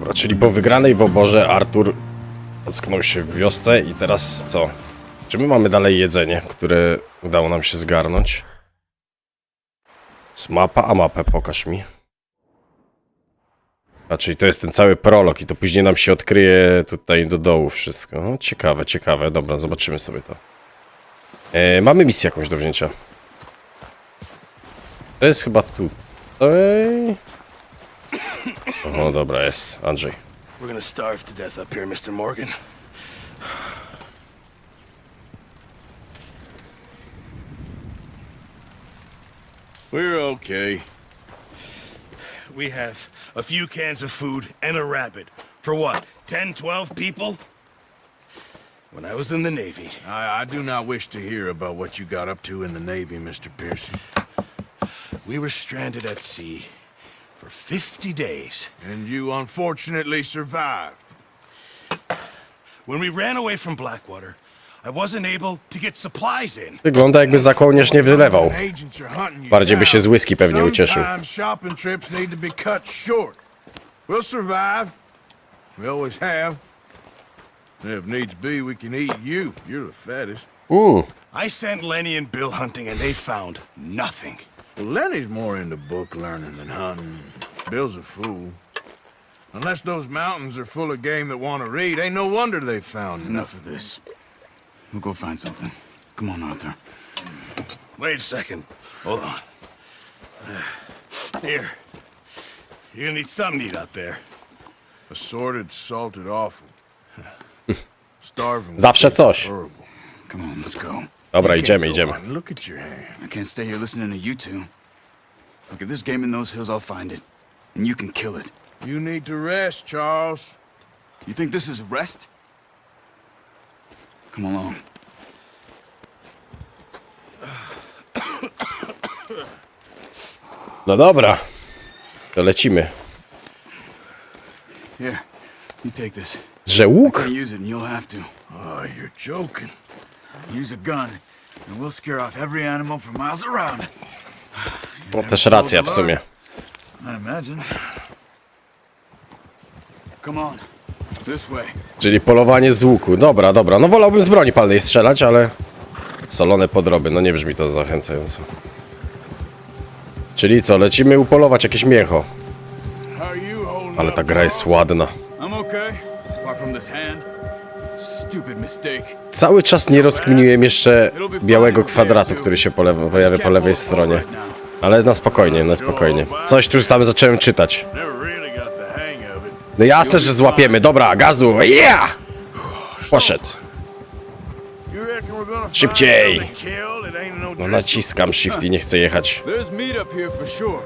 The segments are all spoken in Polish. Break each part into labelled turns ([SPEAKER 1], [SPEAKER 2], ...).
[SPEAKER 1] Dobra, czyli po wygranej w oborze Artur ocknął się w wiosce i teraz co? Czy my mamy dalej jedzenie, które udało nam się zgarnąć? Z mapa, a mapę pokaż mi. A, czyli to jest ten cały prolog i to później nam się odkryje tutaj do dołu wszystko. No, ciekawe, ciekawe. Dobra, zobaczymy sobie to. Mamy misję jakąś do wzięcia. To jest chyba tutaj. O, dobra, jest. Andrzej.
[SPEAKER 2] We're gonna starve to death up here, Mr. Morgan. We're okay. We have a few cans of food and a rabbit. For what, 10, 12 people? When I was in the Navy.
[SPEAKER 3] I do not wish to hear about what you got up to in the Navy, Mr. Pearson.
[SPEAKER 2] We were stranded at sea for 50 days.
[SPEAKER 3] And you unfortunately survived.
[SPEAKER 2] When we ran away from Blackwater, I wasn't able to get supplies in.
[SPEAKER 1] Wygląda jakby za kołnierz nie wylewał. Bardziej by się z whisky pewnie ucieszył.
[SPEAKER 3] Sometimes shopping trips need to be cut short. We'll survive. We always have. If needs be, we can eat you. You're the fattest.
[SPEAKER 2] I sent Lenny and Bill hunting and they found nothing.
[SPEAKER 3] Well, Lenny's more into book learning than hunting. Bill's a fool. Unless those mountains are full of game that want to read, ain't no wonder they found
[SPEAKER 4] Enough of this. We'll go find something. Come on, Arthur.
[SPEAKER 2] Wait a second. Hold on. Here. You're gonna need something to eat out there.
[SPEAKER 3] assorted, salted offal. Starving.
[SPEAKER 1] Zawsze coś.
[SPEAKER 3] Horrible.
[SPEAKER 4] Come on, let's go.
[SPEAKER 1] Dobra,
[SPEAKER 3] Can't
[SPEAKER 1] idziemy,
[SPEAKER 3] go
[SPEAKER 1] idziemy.
[SPEAKER 3] on. Look at your hand.
[SPEAKER 4] I can't stay here listening to you two. Look, if there's game in those hills, I'll find it. And you can kill it.
[SPEAKER 3] You need to rest, Charles.
[SPEAKER 4] You think this is rest? Come along.
[SPEAKER 1] No dobra. To lecimy.
[SPEAKER 4] Here, you take this.
[SPEAKER 1] Że łuk?
[SPEAKER 4] Can't use it and you'll have to.
[SPEAKER 3] Oh, you're joking.
[SPEAKER 4] Use a gun, and we'll scare off every animal for miles around.
[SPEAKER 1] No, też racja w sumie.
[SPEAKER 4] I imagine. Come on, this way.
[SPEAKER 1] Czyli polowanie z łuku. Dobra, dobra. No wolałbym z broni palnej strzelać, ale... Solone podroby. No nie brzmi to zachęcająco. Czyli co? Lecimy upolować jakieś mięcho.
[SPEAKER 3] How are you holding
[SPEAKER 1] Ale
[SPEAKER 3] up,
[SPEAKER 1] ta gra jest
[SPEAKER 3] Charles?
[SPEAKER 1] ładna.
[SPEAKER 4] I'm okay, apart from this hand. Stupid mistake.
[SPEAKER 1] Cały czas nie rozkminiłem jeszcze białego kwadratu, który się pojawia po lewej stronie. Ale na spokojnie, na spokojnie. Coś tu już tam zacząłem czytać.
[SPEAKER 3] Never really got the hang of it.
[SPEAKER 1] No jasne, że złapiemy. Dobra, gazu. Yeah! Poszedł.
[SPEAKER 3] You reckon we're gonna find
[SPEAKER 1] Szybciej.
[SPEAKER 3] something to kill? It ain't no
[SPEAKER 1] No
[SPEAKER 3] Driscoll.
[SPEAKER 1] naciskam shift i nie chcę jechać.
[SPEAKER 4] There's meat up here for sure.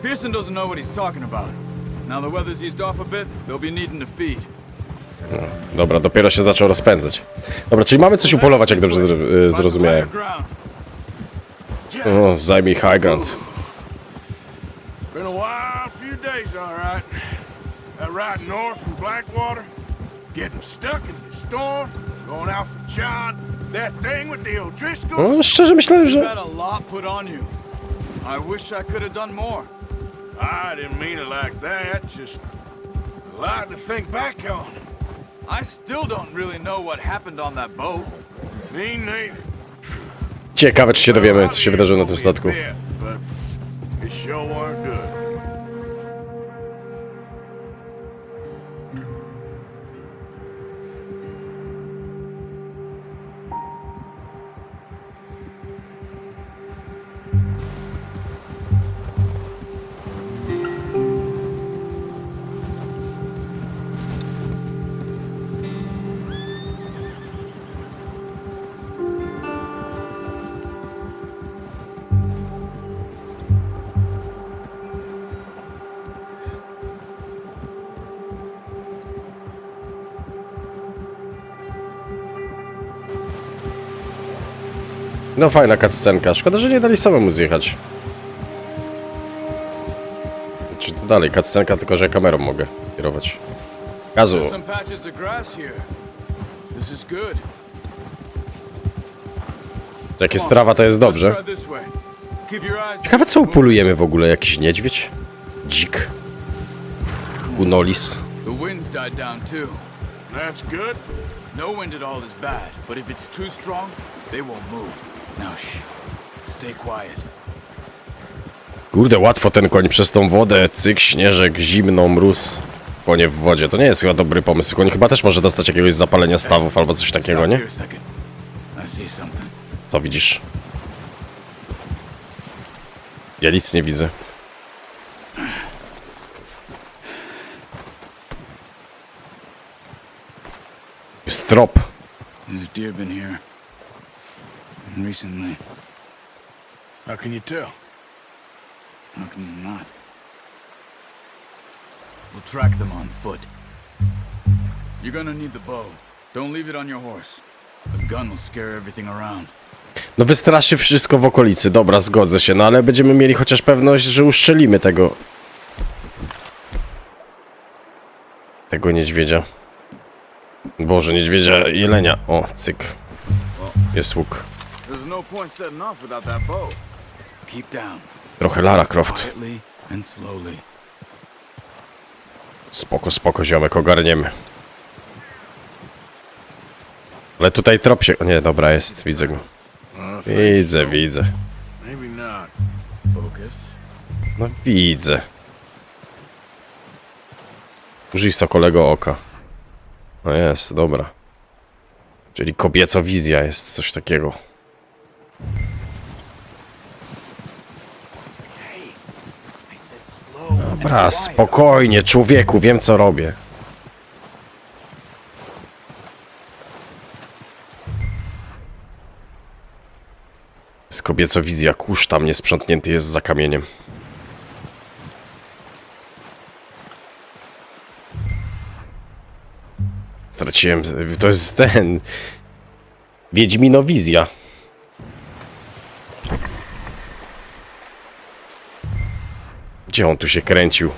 [SPEAKER 4] Pearson doesn't know what he's talking about. Now the weather's eased off a bit, they'll be needing to feed.
[SPEAKER 1] Dobra, dopiero się zaczął rozpędzać. Dobra, czyli mamy coś upolować, jak dobrze zrozumiałem. O, zajmij high ground.
[SPEAKER 3] Been a wild few days, all right. That ride north from Blackwater, getting stuck in the storm, going out for John, that thing with the O'Driscolls.
[SPEAKER 1] No, szczerze myślałem,
[SPEAKER 4] You've
[SPEAKER 1] że...
[SPEAKER 4] had a lot put on you. I wish I could have done more.
[SPEAKER 3] I didn't mean it like that, just a lot to think back on.
[SPEAKER 4] I still don't really know what happened on that boat.
[SPEAKER 3] Me neither.
[SPEAKER 1] Ciekawe, czy się dowiemy, co się wydarzyło na tym statku.
[SPEAKER 3] It sure weren't good.
[SPEAKER 1] No fajna cutscenka. Szkoda, że nie dali samemu zjechać. Czy to dalej cutscenka, tylko że kamerą mogę kierować. Gazu.
[SPEAKER 4] Some patches of grass here. This is good.
[SPEAKER 1] Jak jest trawa, to jest dobrze.
[SPEAKER 4] Let's try this way. Keep your eyes.
[SPEAKER 1] Ciekawe, co upolujemy w ogóle? Jakiś niedźwiedź? Dzik? Unolis?
[SPEAKER 4] The died down too.
[SPEAKER 3] That's good.
[SPEAKER 4] No wind at all is bad, but if it's too strong, they won't move. Now shh. Stay quiet.
[SPEAKER 1] Kurde, łatwo ten koń przez tą wodę, cyk, śnieżek, zimno, mróz. Konie w wodzie, to nie jest chyba dobry pomysł. Koń chyba też może dostać jakiegoś zapalenia stawów albo coś takiego,
[SPEAKER 4] Stop
[SPEAKER 1] nie?
[SPEAKER 4] here a second. I see something.
[SPEAKER 1] Co widzisz? Ja nic nie widzę. Jest trop.
[SPEAKER 4] There's deer been here. Recently.
[SPEAKER 3] How can you tell?
[SPEAKER 4] How can you not? We'll track them on foot. You're gonna need the bow. Don't leave it on your horse. The gun will scare everything around.
[SPEAKER 1] No wystraszy wszystko w okolicy. Dobra, zgodzę się, no ale będziemy mieli chociaż pewność, że uszczelimy tego... tego niedźwiedzia. Boże, niedźwiedzia, jelenia. O, cyk. Jest łuk.
[SPEAKER 4] There's no point setting off without that bow. Keep down.
[SPEAKER 1] Trochę Lara Croft.
[SPEAKER 4] Quietly and slowly.
[SPEAKER 1] Spoko, spoko, ziomek, ogarniemy. Ale tutaj trop się... O nie, dobra, jest, widzę go. Widzę, widzę.
[SPEAKER 3] Maybe not.
[SPEAKER 4] Focus.
[SPEAKER 1] No widzę. Użyj sokolego oka. No jest, dobra. Czyli kobieco wizja jest, coś takiego. Dobra, spokojnie, człowieku, wiem co robię. Z kobieco wizja, kurz tam niesprzątnięty jest za kamieniem. Straciłem, to jest ten... Wiedźminowizja. Gdzie on tu się kręcił?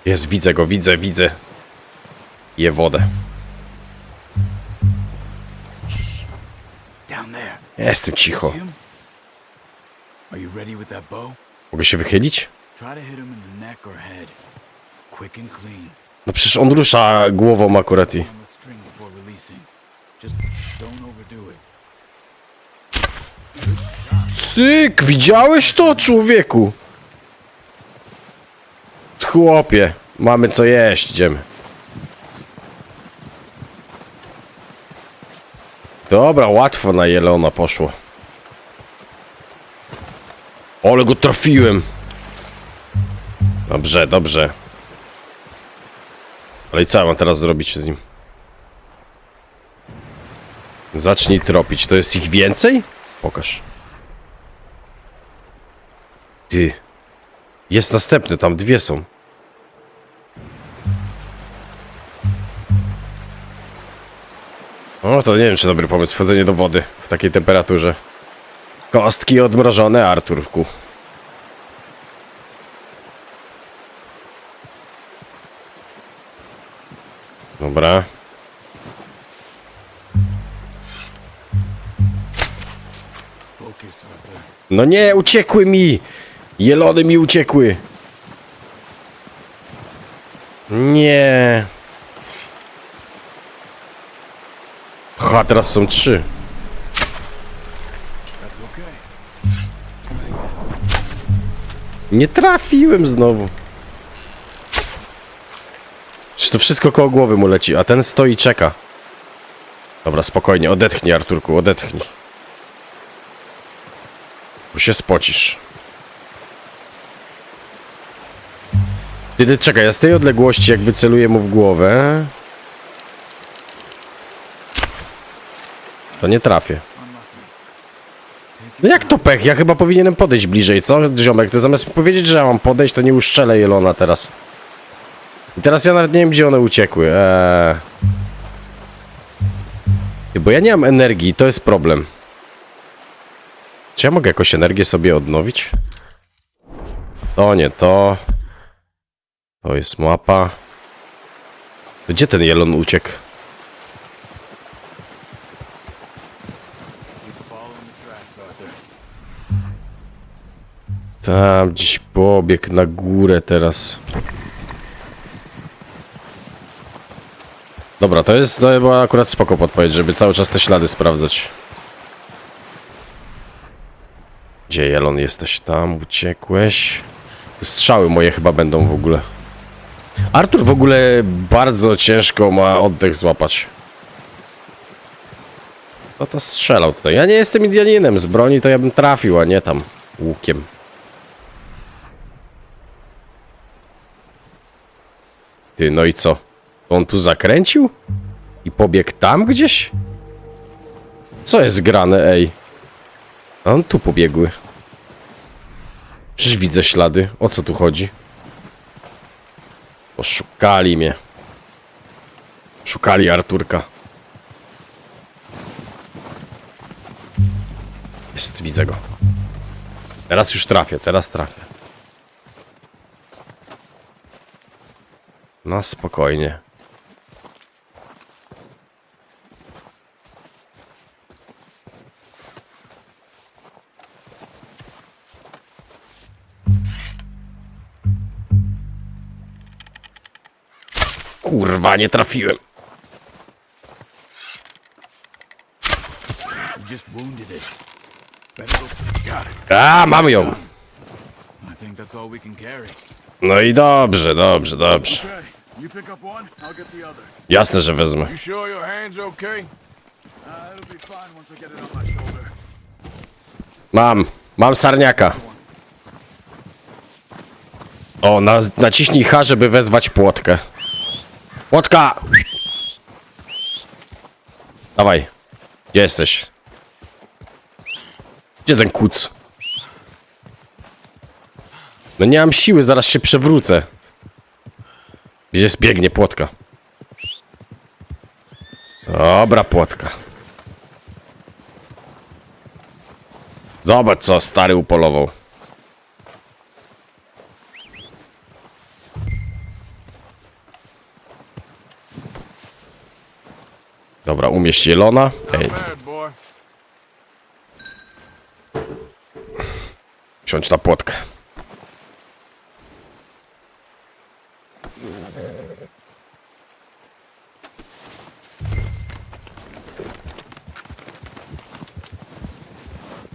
[SPEAKER 1] Jest, widzę go, widzę. Je wodę.
[SPEAKER 4] Down there.
[SPEAKER 1] Jestem cicho.
[SPEAKER 4] See him? Are you ready with that bow?
[SPEAKER 1] Mogę się wychylić?
[SPEAKER 4] Try to hit him in the neck or head. Quick and clean.
[SPEAKER 1] No przecież on rusza głową akurat i...
[SPEAKER 4] On the string before releasing. Just don't overdo it.
[SPEAKER 1] Cyk! Widziałeś to, człowieku? Chłopie, mamy co jeść, idziemy. Dobra, łatwo na jelona poszło. Ale go trafiłem. Dobrze, dobrze. Ale i co ja mam teraz zrobić z nim? Zacznij tropić. To jest ich więcej? Pokaż. Ty. Jest następny, tam dwie są. O, to nie wiem, czy dobry pomysł, wchodzenie do wody w takiej temperaturze. Kostki odmrożone, Arturku. Dobra.
[SPEAKER 4] Focus, Arthur.
[SPEAKER 1] No nie, uciekły mi! Jelony mi uciekły. Nie. Ha, teraz są trzy.
[SPEAKER 4] That's okay.
[SPEAKER 1] Nie trafiłem znowu. Czy to wszystko koło głowy mu leci, a ten stoi i czeka. Dobra, spokojnie, odetchnij, Arturku, odetchnij. Bo się spocisz. Ty, czekaj, ja z tej odległości jak wyceluję mu w głowę, to nie trafię. No jak to pech? Ja chyba powinienem podejść bliżej, co, ziomek? Ty zamiast powiedzieć, że ja mam podejść, to nie uszczelę jelona teraz. I teraz ja nawet nie wiem, gdzie one uciekły. Bo ja nie mam energii, to jest problem. Czy ja mogę jakoś energię sobie odnowić? To nie to. To jest mapa. Gdzie ten jelon uciekł? Tam gdzieś pobiegł na górę teraz. Dobra, to była akurat spoko podpowiedź, żeby cały czas te ślady sprawdzać. Gdzie, Jelon, jesteś? Tam uciekłeś. Strzały moje chyba będą w ogóle. Artur w ogóle bardzo ciężko ma oddech złapać. No to strzelał tutaj. Ja nie jestem Indianinem. Z broni to ja bym trafił, a nie tam łukiem. Ty, no i co? On tu zakręcił? I pobiegł tam gdzieś? Co jest grane, ej? A on tu pobiegły. Przecież widzę ślady. O co tu chodzi? Oszukali mnie. Szukali Arturka. Jest, widzę go. Teraz już trafię, teraz trafię. No spokojnie. Kurwa, nie trafiłem.
[SPEAKER 4] You just wounded it. Better go. Got it.
[SPEAKER 1] A, mam ją.
[SPEAKER 4] I think that's all we can carry.
[SPEAKER 1] No i dobrze, dobrze, dobrze.
[SPEAKER 3] Okay, you pick up one, I'll get the other.
[SPEAKER 1] Jasne, że wezmę.
[SPEAKER 3] You sure your hand's okay?
[SPEAKER 4] It'll be fine once I get it on my shoulder.
[SPEAKER 1] Mam sarniaka. O, naciśnij H, żeby wezwać płotkę. Płotka! Dawaj. Gdzie jesteś? Gdzie ten kuc? No nie mam siły, zaraz się przewrócę. Gdzie biegnie płotka? Dobra, płotka. Zobacz, co stary upolował. Dobra, umieść Jelona. Ej,
[SPEAKER 3] Bad boy.
[SPEAKER 1] wsiądź na płotkę.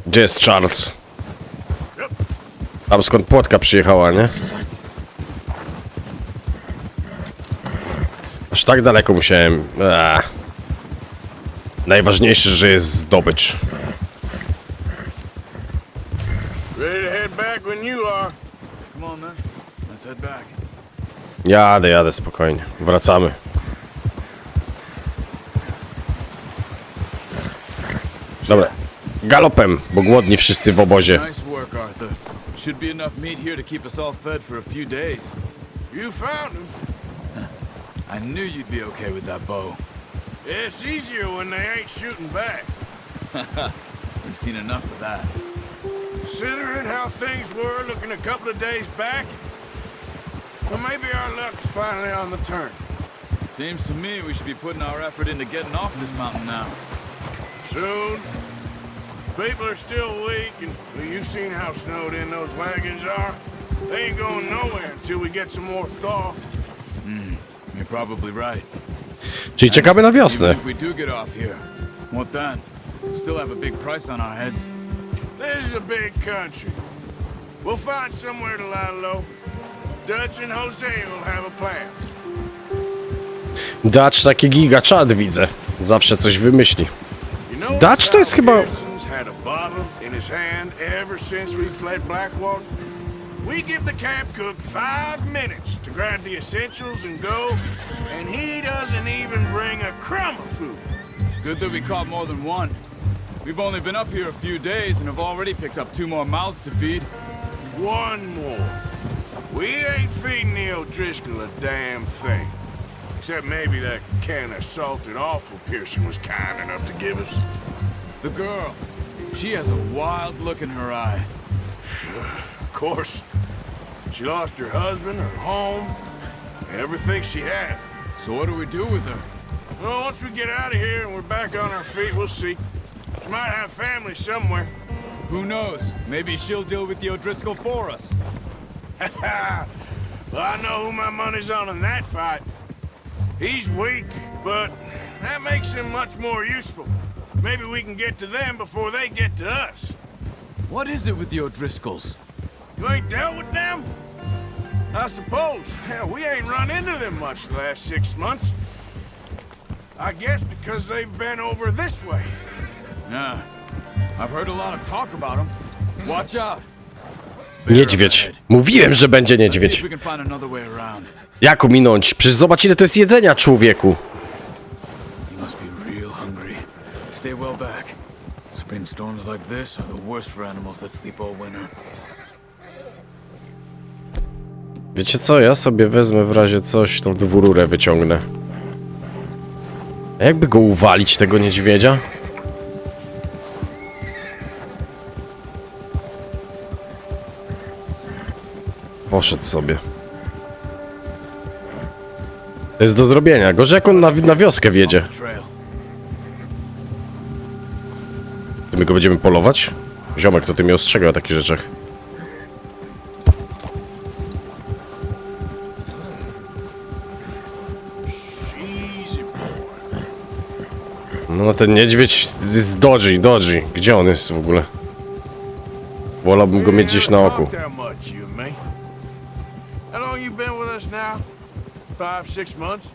[SPEAKER 1] Gdzie jest Charles? Tam skąd płotka przyjechała, nie? Aż tak daleko musiałem. Najważniejsze, że jest zdobycz.
[SPEAKER 3] Ready to head back when you are.
[SPEAKER 4] Come on then. Let's head back.
[SPEAKER 1] Jadę, spokojnie. Wracamy. Dobra. Galopem, bo głodni wszyscy w obozie.
[SPEAKER 4] Nice work, Arthur. Should be enough meat here to keep us all fed for a few days.
[SPEAKER 3] You found him.
[SPEAKER 4] I knew you'd be okay with that bow.
[SPEAKER 3] It's easier when they ain't shooting back.
[SPEAKER 4] We've seen enough of that.
[SPEAKER 3] Considering how things were looking a couple of days back, well, maybe our luck's finally on the turn.
[SPEAKER 4] Seems to me we should be putting our effort into getting off this mountain now.
[SPEAKER 3] Soon. People are still weak, and well, you've seen how snowed in those wagons are. They ain't going nowhere until we get some more thaw.
[SPEAKER 4] You're probably right.
[SPEAKER 1] Czyli czekamy na wiosnę.
[SPEAKER 4] Even if we do get off here, what then? We'll still have a big price on our heads.
[SPEAKER 3] This is a big country. We'll find somewhere to lie low. Dutch and Jose will have a plan.
[SPEAKER 1] Dutch taki giga czad widzę. Zawsze coś wymyśli.
[SPEAKER 3] You know,
[SPEAKER 1] Dutch to jest chyba...
[SPEAKER 3] Pearson's had a bottle in his hand ever since we fled Blackwater. We give the camp cook 5 minutes to grab the essentials and go, and he doesn't even bring a crumb of food.
[SPEAKER 4] Good that we caught more than one. We've only been up here a few days and have already picked up 2 more mouths to feed.
[SPEAKER 3] One more. We ain't feeding the O'Driscoll a damn thing. Except maybe that can of salted offal Pearson was kind enough to give us.
[SPEAKER 4] The girl, she has a wild look in her eye.
[SPEAKER 3] Of course. She lost her husband, her home, everything she had.
[SPEAKER 4] So what do we do with her?
[SPEAKER 3] Well, once we get out of here and we're back on our feet, we'll see. She might have family somewhere.
[SPEAKER 4] Who knows? Maybe she'll deal with the O'Driscoll for us.
[SPEAKER 3] Well, I know who my money's on in that fight. He's weak, but that makes him much more useful. Maybe we can get to them before they get to us.
[SPEAKER 4] What is it with the O'Driscolls?
[SPEAKER 3] You ain't dealt with them? I suppose. Hell, we ain't run into them much the last 6 months. I guess because they've been over this way.
[SPEAKER 4] Yeah. I've heard a lot of talk about them. Watch out.
[SPEAKER 1] Niedźwiedź. Mówiłem, że będzie
[SPEAKER 4] Let's see
[SPEAKER 1] niedźwiedź.
[SPEAKER 4] if we can find another way around.
[SPEAKER 1] Jak ominąć? Przecież zobacz, ile to jest jedzenia, człowieku.
[SPEAKER 4] You must be real hungry. Stay well back. Spring storms like this are the worst for animals that sleep all winter.
[SPEAKER 1] Wiecie co? Ja sobie wezmę w razie coś, tą dwururę wyciągnę. A jakby go uwalić, tego niedźwiedzia? Poszedł sobie. To jest do zrobienia. Gorzej jak on na wioskę wjedzie.
[SPEAKER 4] Trail.
[SPEAKER 1] To my go będziemy polować? Ziomek, to ty mnie ostrzegał o takich rzeczach.
[SPEAKER 3] Easy boy.
[SPEAKER 1] No ten niedźwiedź jest dodgy. Gdzie on jest w ogóle? Wolałbym go mieć gdzieś na oku.
[SPEAKER 3] Talk that much, you and me. How long you been with us now? 5, 6 months?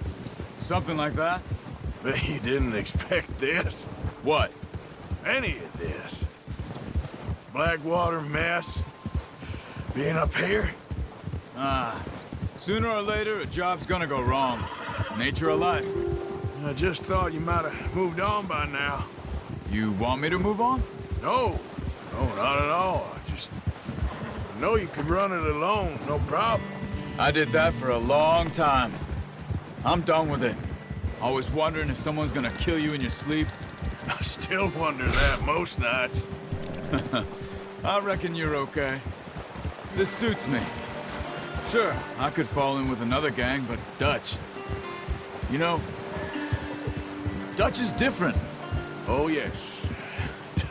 [SPEAKER 4] Something like that?
[SPEAKER 3] Bet you didn't expect this.
[SPEAKER 4] What?
[SPEAKER 3] Any of this. Blackwater mess. Being up here.
[SPEAKER 4] Sooner or later, a job's gonna go wrong. Nature of life.
[SPEAKER 3] I just thought you might have moved on by now.
[SPEAKER 4] You want me to move on?
[SPEAKER 3] No, not at all. I know you could run it alone, no problem.
[SPEAKER 4] I did that for a long time. I'm done with it. Always wondering if someone's gonna kill you in your sleep.
[SPEAKER 3] I still wonder that most nights.
[SPEAKER 4] I reckon you're okay. This suits me. Sure, I could fall in with another gang, but Dutch. You know, Dutch is different.
[SPEAKER 3] Oh, yes.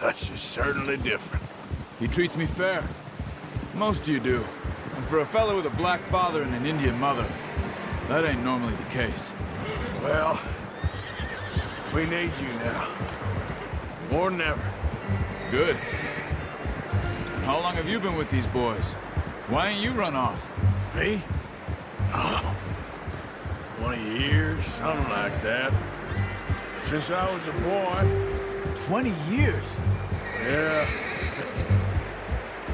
[SPEAKER 3] Dutch is certainly different.
[SPEAKER 4] He treats me fair. Most of you do. And for a fellow with a black father and an Indian mother, that ain't normally the case.
[SPEAKER 3] Well, we need you now. More than ever.
[SPEAKER 4] Good. And how long have you been with these boys? Why ain't you run off?
[SPEAKER 3] Me? Oh, 20 years, something like that. Since I was a boy.
[SPEAKER 4] 20 years?
[SPEAKER 3] Yeah.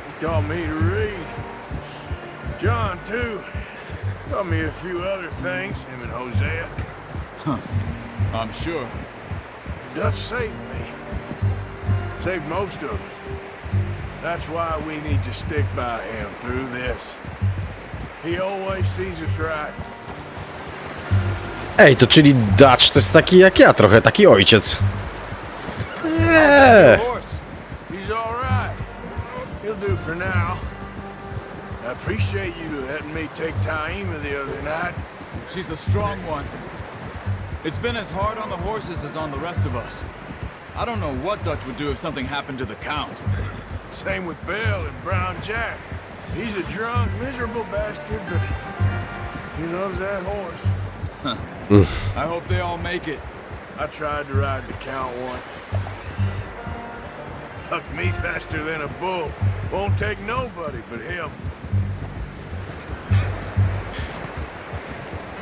[SPEAKER 3] He taught me to read. John, too. Taught me a few other things, him and Hosea.
[SPEAKER 4] I'm sure.
[SPEAKER 3] Dutch saved me. Saved most of us. That's why we need to stick by him through this. He always sees us right.
[SPEAKER 1] Ej, to czyli Dutch to jest taki jak ja trochę, taki ojciec. Nie.
[SPEAKER 3] Horse, he's all right. He'll do for now. I appreciate you letting me take Taima the other night.
[SPEAKER 4] She's a strong one. It's been as hard on the horses as on the rest of us. I don't know what Dutch would do if something happened to the Count.
[SPEAKER 3] Same with Bill and Brown Jack. He's a drunk, miserable bastard, but he loves that horse.
[SPEAKER 4] I hope they all make it.
[SPEAKER 3] I tried to ride the Count once. Hucked me faster than a bull. Won't take nobody but him.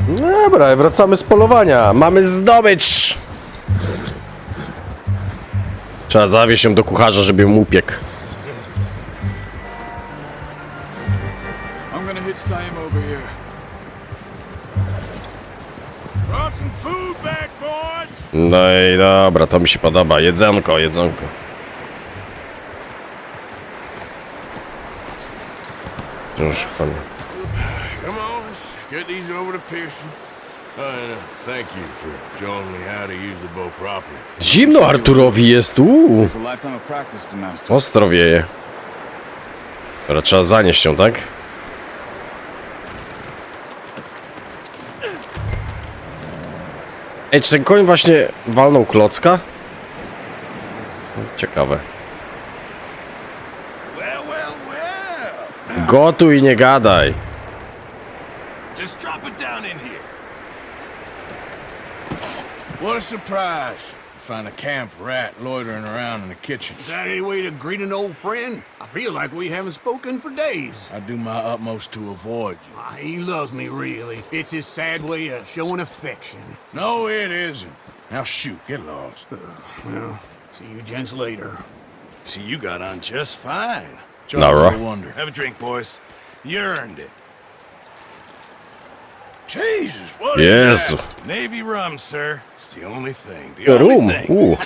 [SPEAKER 1] Dobra, wracamy z polowania. Mamy zdobycz! Trzeba zawieźć ją do kucharza, żeby ją upiekł.
[SPEAKER 4] I'm gonna hitch time over here.
[SPEAKER 3] Brought some food back, boys.
[SPEAKER 1] No i dobra, to mi się podoba. Jedzonko. Już, panie.
[SPEAKER 3] Come on, let's get these over to Pearson. And thank you for showing me how to use the bow properly.
[SPEAKER 1] Zimno Arturowi jest,
[SPEAKER 4] There's a lifetime of practice to master.
[SPEAKER 1] Ostro wieje. Dobra, trzeba zanieść ją, tak? Ej, czy ten koń właśnie walnął klocka? Ciekawe. Gotuj, nie gadaj.
[SPEAKER 2] Just drop it down in here.
[SPEAKER 3] What a surprise. Find a camp rat loitering around in the kitchen.
[SPEAKER 5] Is that any way to greet an old friend? I feel like we haven't spoken for days.
[SPEAKER 3] I do my utmost to avoid you.
[SPEAKER 5] He loves me, really. It's his sad way of showing affection.
[SPEAKER 3] No, it isn't. Now shoot, get lost.
[SPEAKER 5] Well, see you gents later.
[SPEAKER 2] See, you got on just fine.
[SPEAKER 1] Dobra.
[SPEAKER 3] I wonder.
[SPEAKER 2] Have a drink, boys. You earned it.
[SPEAKER 3] Jesus, what is
[SPEAKER 1] Jezu.
[SPEAKER 3] that?
[SPEAKER 2] Navy rum, sir. It's the only thing. The only
[SPEAKER 1] Rum.
[SPEAKER 2] thing.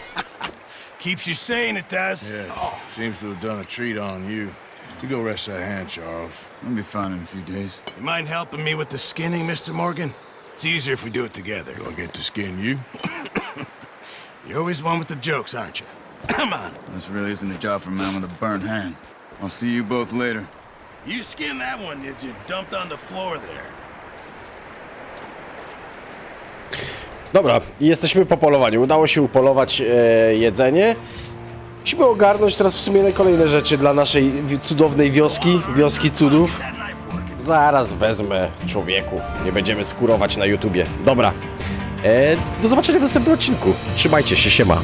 [SPEAKER 2] Keeps you sane, it does.
[SPEAKER 3] Yes, seems to have done a treat on you. You go rest that hand, Charles.
[SPEAKER 4] I'll be fine in a few days.
[SPEAKER 2] You mind helping me with the skinning, Mr. Morgan? It's easier if we do it together.
[SPEAKER 3] Do I get to skin you?
[SPEAKER 2] You're always one with the jokes, aren't you? Come on.
[SPEAKER 4] This really isn't a job for a man with a burnt hand. I'll see you both later.
[SPEAKER 2] You skin that one that you dumped on the floor there.
[SPEAKER 1] Dobra, jesteśmy po polowaniu. Udało się upolować jedzenie. Musimy ogarnąć teraz w sumie kolejne rzeczy dla naszej cudownej wioski cudów.
[SPEAKER 2] That knife working.
[SPEAKER 1] Zaraz wezmę, człowieku. Nie będziemy skurować na YouTubie. Dobra. Do zobaczenia w następnym odcinku. Trzymajcie się, siema.